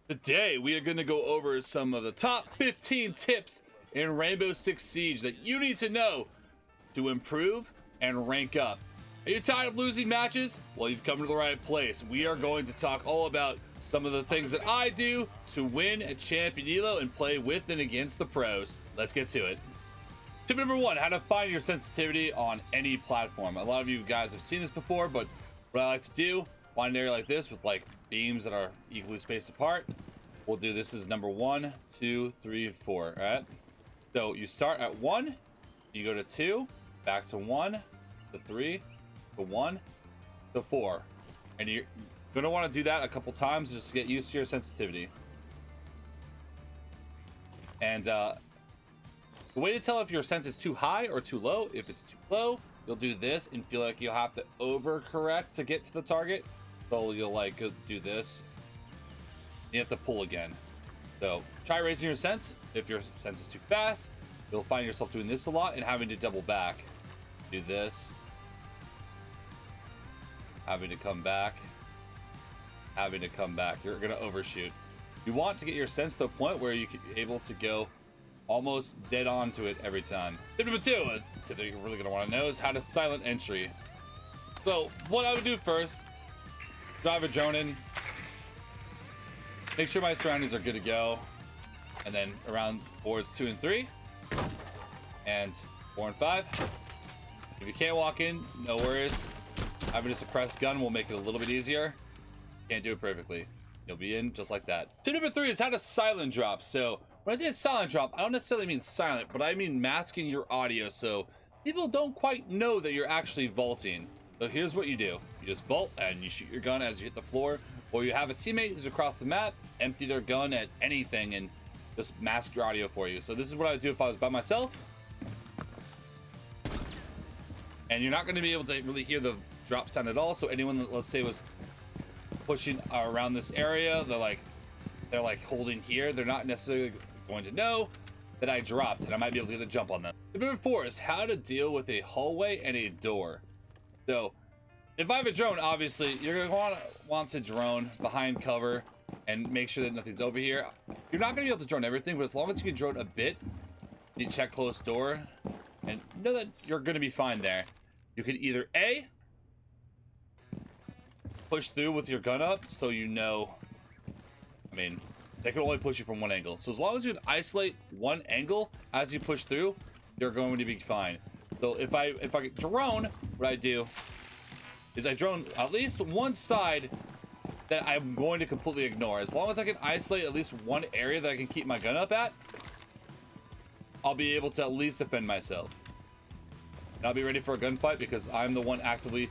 Today, we are going to go over some of the top 15 tips in Rainbow Six Siege that you need to know to improve and rank up. Are you tired of losing matches? Well, you've come to the right place. We are going to talk all about some of the things that I do to win at Champion Elo and play with and against the pros. Let's get to it. Tip number one, how to find your sensitivity on any platform. A lot of you guys have seen this before, but what I like to do, find an area like this with like beams that are equally spaced apart. We'll do this as number 1, 2, 3, 4. All right. So you start at 1, you go to 2, back to 1, to 3, to 1, to 4, and you're gonna want to do that a couple times just to get used to your sensitivity. And the way to tell if your sense is too high or too low, if it's too low, you'll do this and feel like you'll have to overcorrect to get to the target. So you'll like go do this. You have to pull again. So try raising your sense. If your sense is too fast, you'll find yourself doing this a lot and having to double back. Do this. Having to come back. Having to come back. You're gonna overshoot. You want to get your sense to a point where you can be able to go almost dead on to it every time. Tip number 2, a tip that you're really gonna want to know is how to silent entry. So what I would do first, drive a drone in, make sure my surroundings are good to go, and then around boards 2 and 3, and 4 and 5. If you can't walk in, no worries. Having a suppressed gun will make it a little bit easier. Can't do it perfectly. You'll be in just like that. Tip number 3 is how to silent drop. So when I say silent drop, I don't necessarily mean silent, but I mean masking your audio so people don't quite know that you're actually vaulting. So here's what you do. You just vault and you shoot your gun as you hit the floor, or you have a teammate who's across the map, empty their gun at anything and just mask your audio for you. So this is what I would do if I was by myself. And you're not going to be able to really hear the drop sound at all. So anyone that, let's say, was pushing around this area, they're like holding here, they're not necessarily going to know that I dropped and I might be able to get a jump on them. Tip number 4 is how to deal with a hallway and a door. So if I have a drone, obviously you're going to want to drone behind cover and make sure that nothing's over here. You're not going to be able to drone everything, but as long as you can drone a bit, you check closed door and know that you're going to be fine there. You can either A, push through with your gun up, so you know, I mean, they can only push you from one angle. So as long as you can isolate one angle as you push through, you're going to be fine. So if I drone, what I do is I drone at least one side that I'm going to completely ignore. As long as I can isolate at least one area that I can keep my gun up at, I'll be able to at least defend myself. And I'll be ready for a gunfight because I'm the one actively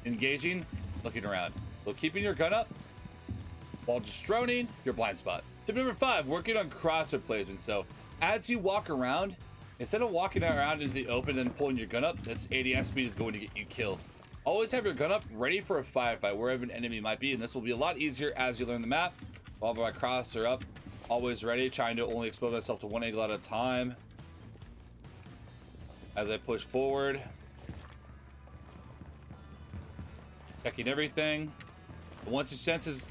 engaging, looking around. So keeping your gun up while just droning your blind spot. Tip number 5, working on crosshair placement. So as you walk around, instead of walking around into the open and then pulling your gun up, this ADS speed is going to get you killed. Always have your gun up ready for a firefight wherever an enemy might be, and this will be a lot easier as you learn the map. All of my crosshair up, always ready, trying to only expose myself to one angle at a time. As I push forward, checking everything. But once your sense is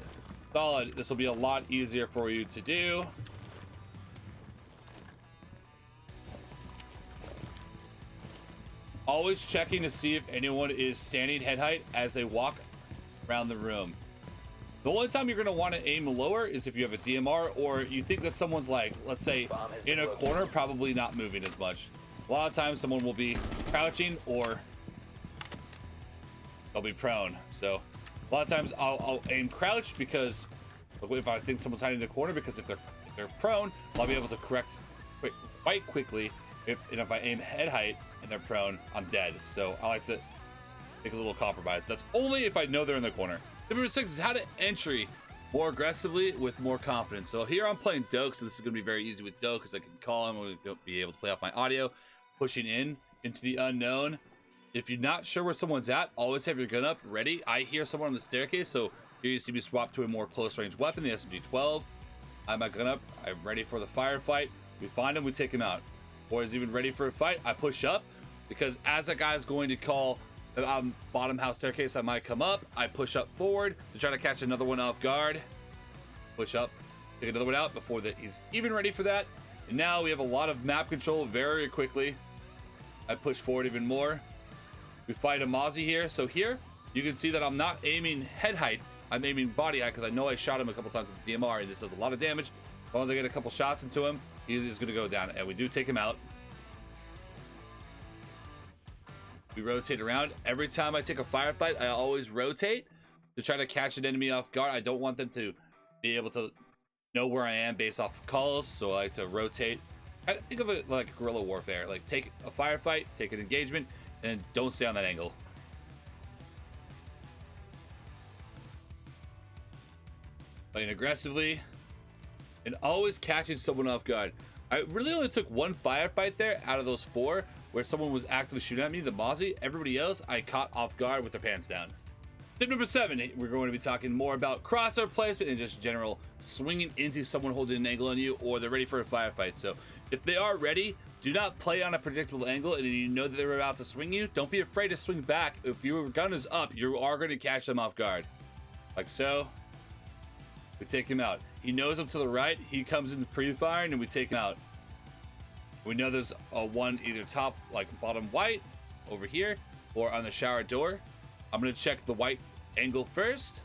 solid, this will be a lot easier for you to do. Always checking to see if anyone is standing head height as they walk around the room. The only time you're going to want to aim lower is if you have a DMR or you think that someone's like, let's say, in a corner, probably not moving as much. A lot of times someone will be crouching or they'll be prone. So a lot of times I'll aim crouch because if I think someone's hiding in the corner, because if they're prone, I'll be able to correct quite quickly. If I aim head height and they're prone, I'm dead. So I like to make a little compromise. That's only if I know they're in the corner. Tip number 6 is how to entry more aggressively with more confidence. So here I'm playing Doke, so this is going to be very easy with Doke because I can call him. I'm going to be able to play off my audio, pushing in into the unknown. If you're not sure where someone's at, always have your gun up ready. I hear someone on the staircase, so here you see me swap to a more close range weapon, the SMG-12. I have my gun up. I'm ready for the firefight. We find him, we take him out. Or is even ready for a fight. I push up because as that guy's going to call the bottom house staircase, I might come up. I push up forward to try to catch another one off guard. Push up, Take another one out before that he's even ready for that. And now we have a lot of map control very quickly. I push forward even more. We fight a Mozzie here. So here, you can see that I'm not aiming head height. I'm aiming body height because I know I shot him a couple times with the DMR, and this does a lot of damage. As long as I get a couple shots into him, he's going to go down. And we do take him out. We rotate around. Every time I take a firefight, I always rotate to try to catch an enemy off guard. I don't want them to be able to know where I am based off of calls, so I like to rotate. I think of it like guerrilla warfare. Like, take a firefight, take an engagement, and don't stay on that angle. Playing aggressively and always catching someone off guard. I really only took one firefight there out of those 4 where someone was actively shooting at me, the Mozzie. Everybody else I caught off guard with their pants down. Tip number 7, we're going to be talking more about crosshair placement and just general swinging into someone holding an angle on you, or they're ready for a firefight. So if they are ready, do not play on a predictable angle, and you know that they're about to swing you, don't be afraid to swing back. If your gun is up, you are going to catch them off guard. Like so. We take him out. He knows I'm to the right. He comes in pre-firing, and we take him out. We know there's a one either top, like bottom white over here, or on the shower door. I'm going to check the white angle first,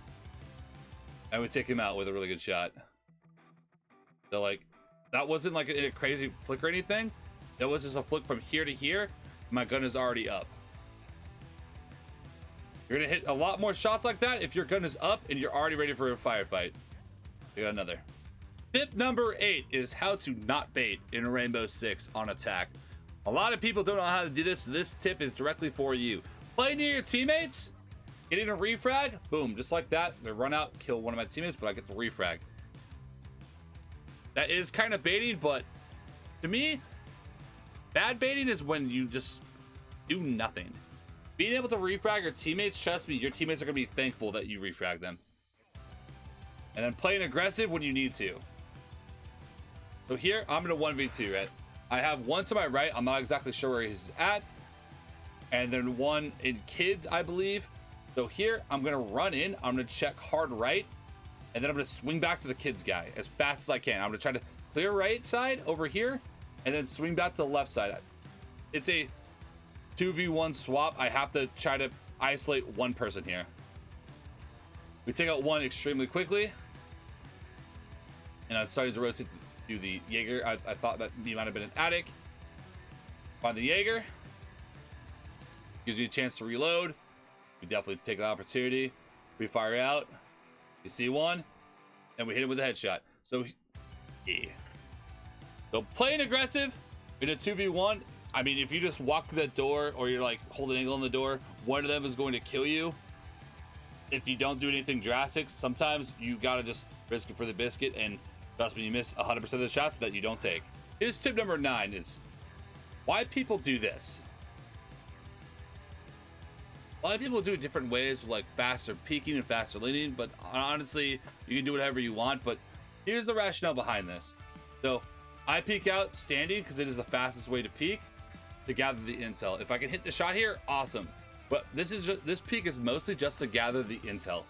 and we take him out with a really good shot. So, like, that wasn't like a crazy flick or anything. That was just a flick from here to here. My gun is already up. You're going to hit a lot more shots like that if your gun is up and you're already ready for a firefight. We got another. Tip number 8 is how to not bait in a Rainbow Six on attack. A lot of people don't know how to do this. This tip is directly for you. Play near your teammates, get in a refrag, boom, just like that. They run out, kill one of my teammates, but I get the refrag. That is kind of baiting, but to me, bad baiting is when you just do nothing. Being able to refrag your teammates, trust me, your teammates are going to be thankful that you refrag them. And then playing aggressive when you need to. So here, I'm going to 1v2, right? I have one to my right. I'm not exactly sure where he's at. And then one in kids, I believe. So here, I'm going to run in. I'm going to check hard right. And then I'm going to swing back to the kids guy as fast as I can. I'm going to try to clear right side over here. And then swing back to the left side. It's a 2v1 swap. I have to try to isolate one person here. We take out one extremely quickly. And I started to rotate to the Jaeger. I thought that he might have been an attic. Find the Jaeger. Gives you a chance to reload. We definitely take the opportunity. We fire out. You see one. And we hit him with a headshot. So, yeah. So playing aggressive in a 2v1. I mean, if you just walk through that door or you're like holding an angle on the door, one of them is going to kill you. If you don't do anything drastic, sometimes you got to just risk it for the biscuit. And trust me, you miss 100% of the shots that you don't take. Here's tip number 9 is why people do this. A lot of people do it different ways, with like faster peeking and faster leaning, but honestly, you can do whatever you want. But here's the rationale behind this. So I peek out standing because it is the fastest way to peek to gather the intel. If I can hit the shot here, awesome. But this peek is mostly just to gather the intel.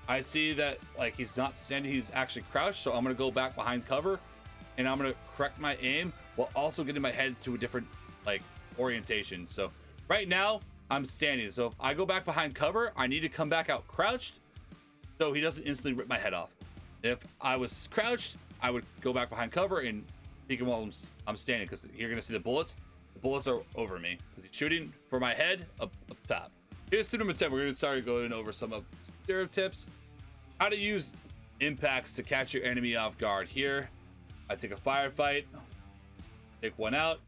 I see that like he's not standing, he's actually crouched, so I'm gonna go back behind cover and I'm gonna correct my aim while also getting my head to a different like orientation. So right now I'm standing, so if I go back behind cover, I need to come back out crouched so he doesn't instantly rip my head off. If I was crouched, I would go back behind cover and peek him while I'm standing, because you're gonna see the bullets. The bullets are over me because he's shooting for my head up top. Here's tip number 10. We're gonna start going over some of the tips. How to use impacts to catch your enemy off guard. Here, I take a firefight, take one out.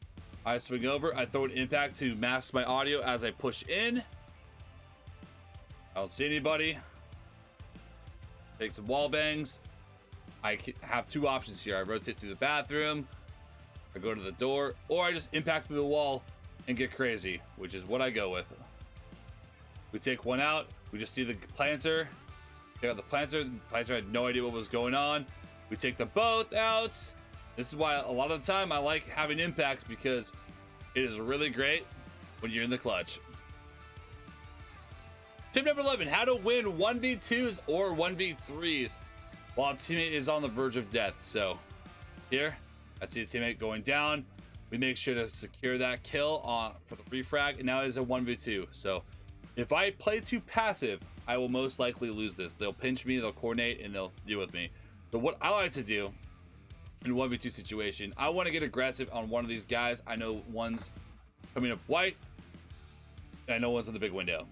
I swing over, I throw an impact to mask my audio as I push in. I don't see anybody. Take some wall bangs. I have two options here. I rotate through the bathroom, I go to the door, or I just impact through the wall and get crazy, which is what I go with. We take one out. We just see the planter. Take out the planter. The planter had no idea what was going on. We take them both out. This is why a lot of the time I like having impacts, because it is really great when you're in the clutch. Tip number 11, how to win 1v2s or 1v3s. while a teammate is on the verge of death. So here, I see a teammate going down. We make sure to secure that kill for the refrag, and now it is a 1v2. So if I play too passive, I will most likely lose this. They'll pinch me, they'll coordinate, and they'll deal with me. So what I like to do in a 1v2 situation, I want to get aggressive on one of these guys. I know one's coming up white, and I know one's in the big window.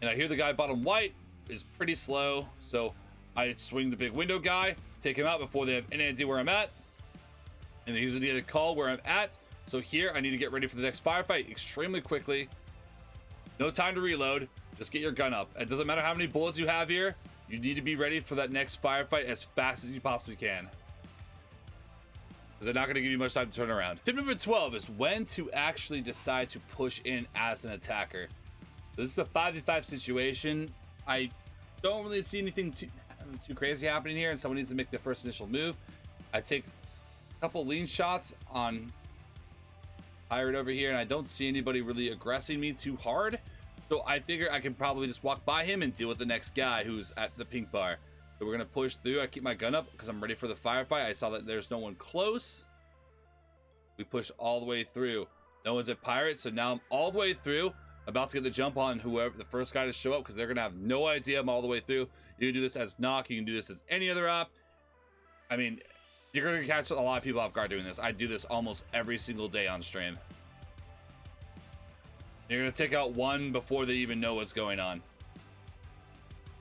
And I hear the guy bottom white is pretty slow, so I swing the big window guy, take him out before they have any idea where I'm at. And he's gonna need to call where I'm at. So here, I need to get ready for the next firefight extremely quickly. No time to reload. Just get your gun up. It doesn't matter how many bullets you have here. You need to be ready for that next firefight as fast as you possibly can, because they're not going to give you much time to turn around. Tip number 12 is when to actually decide to push in as an attacker. This is a 5v5 situation. I don't really see anything too crazy happening here, and someone needs to make the first initial move. I take a couple lean shots on Pirate over here, and I don't see anybody really aggressing me too hard. So I figure I can probably just walk by him and deal with the next guy who's at the pink bar. So we're going to push through. I keep my gun up because I'm ready for the firefight. I saw that there's no one close. We push all the way through. No one's at Pirate, so now I'm all the way through. About to get the jump on whoever the first guy to show up, because they're going to have no idea I'm all the way through. You can do this as knock. You can do this as any other op. I mean, you're going to catch a lot of people off guard doing this. I do this almost every single day on stream. You're going to take out one before they even know what's going on.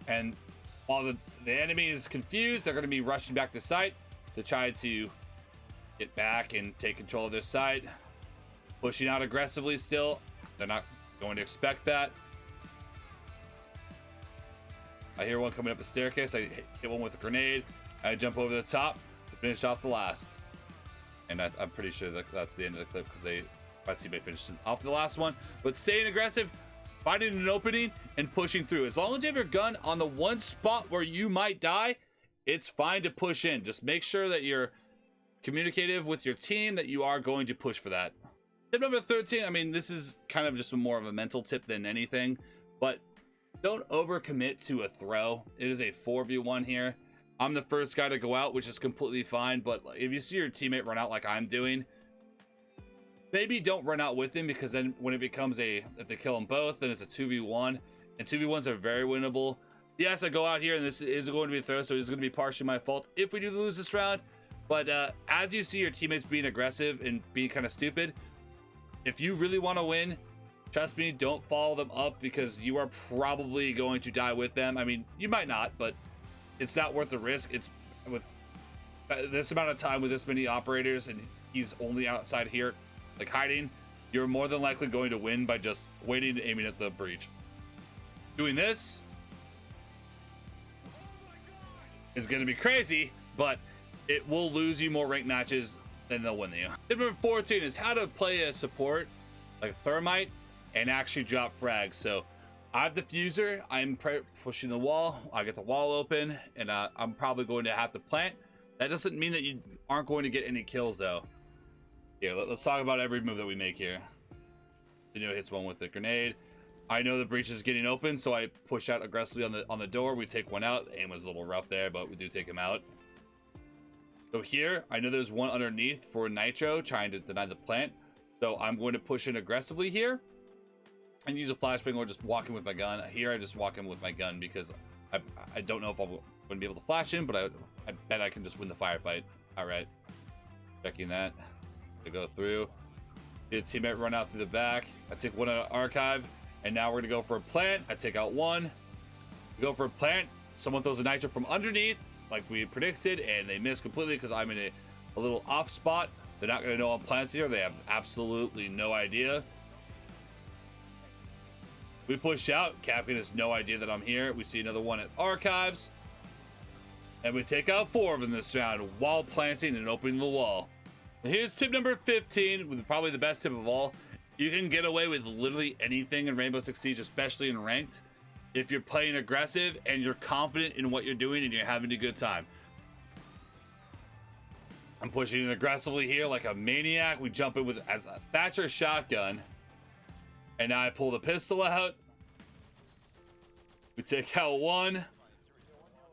And while the enemy is confused, they're going to be rushing back to site to try to get back and take control of their site. Pushing out aggressively still. They're not going to expect that. I hear one coming up the staircase. I hit one with a grenade. I jump over the top to finish off the last. And I'm pretty sure that's the end of the clip, because my teammate finishes off the last one. But staying aggressive, finding an opening, and pushing through. As long as you have your gun on the one spot where you might die, it's fine to push in. Just make sure that you're communicative with your team, that you are going to push for that. Tip number 13, I mean, this is kind of just more of a mental tip than anything, but don't overcommit to a throw. It is a 4v1 here. I'm the first guy to go out, which is completely fine, but if you see your teammate run out like I'm doing, maybe don't run out with him, because then when it becomes if they kill them both, then it's a 2v1, and 2v1s are very winnable. Yes, I go out here, and this is going to be a throw, so it's going to be partially my fault if we do lose this round. But as you see your teammates being aggressive and being kind of stupid, if you really want to win, trust me, don't follow them up, because you are probably going to die with them. I mean, you might not, but it's not worth the risk. It's with this amount of time with this many operators, and he's only outside here, like hiding, you're more than likely going to win by just waiting and aiming at the breach. Doing this is going to be crazy, but it will lose you more ranked matches than they'll win you. Tip number 14 is how to play a support like Thermite and actually drop frags. So I have diffuser, I'm pushing the wall, I get the wall open, and I'm probably going to have to plant. That doesn't mean that you aren't going to get any kills though. Here, let's talk about every move that we make here. Hits one with the grenade. I know the breach is getting open, so I push out aggressively on the door. We take one out. The aim was a little rough there, but we do take him out. So here, I know there's one underneath for Nitro trying to deny the plant. So I'm going to push in aggressively here and use a flashbang or just walk in with my gun. Here, I just walk in with my gun because I don't know if I'm going to be able to flash in, but I bet I can just win the firefight. All right, checking that. To go through. The teammate run out through the back. I take one out of archive, and now we're gonna go for a plant. I take out one. We go for a plant. Someone throws a nitro from underneath, like we predicted, and they miss completely because I'm in a little off spot. They're not gonna know I'm planted here. They have absolutely no idea. We push out. Captain has no idea that I'm here. We see another one at archives, and we take out 4 of them this round while planting and opening the wall. Here's tip number 15, with probably the best tip of all. You can get away with literally anything in Rainbow Six Siege, especially in ranked, if you're playing aggressive and you're confident in what you're doing and you're having a good time. I'm pushing in aggressively here like a maniac. We jump in with as a Thatcher shotgun, and now I pull the pistol out. We take out one.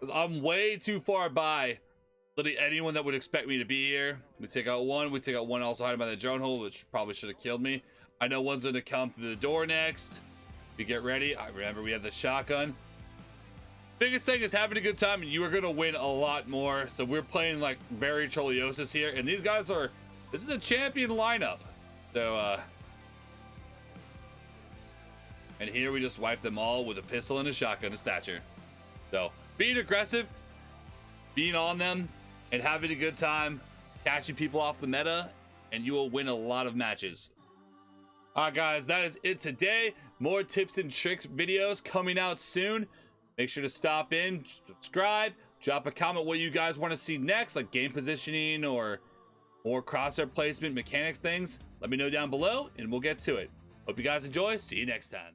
Because I'm way too far by literally anyone that would expect me to be here. We take out one. We take out one also hiding by the drone hole, which probably should have killed me. I know one's going to come through the door next. We get ready. I remember we have the shotgun. Biggest thing is having a good time, and you are going to win a lot more. So we're playing like very Trolleosis here, and these guys are, this is a champion lineup. So, and here we just wipe them all with a pistol and a shotgun, a stature. So being aggressive, being on them, and having a good time, catching people off the meta, and you will win a lot of matches. All right, guys, that is it today. More tips and tricks videos coming out soon. Make sure to stop in, subscribe, drop a comment what you guys want to see next, like game positioning or more crosshair placement, mechanics things. Let me know down below, and we'll get to it. Hope you guys enjoy. See you next time.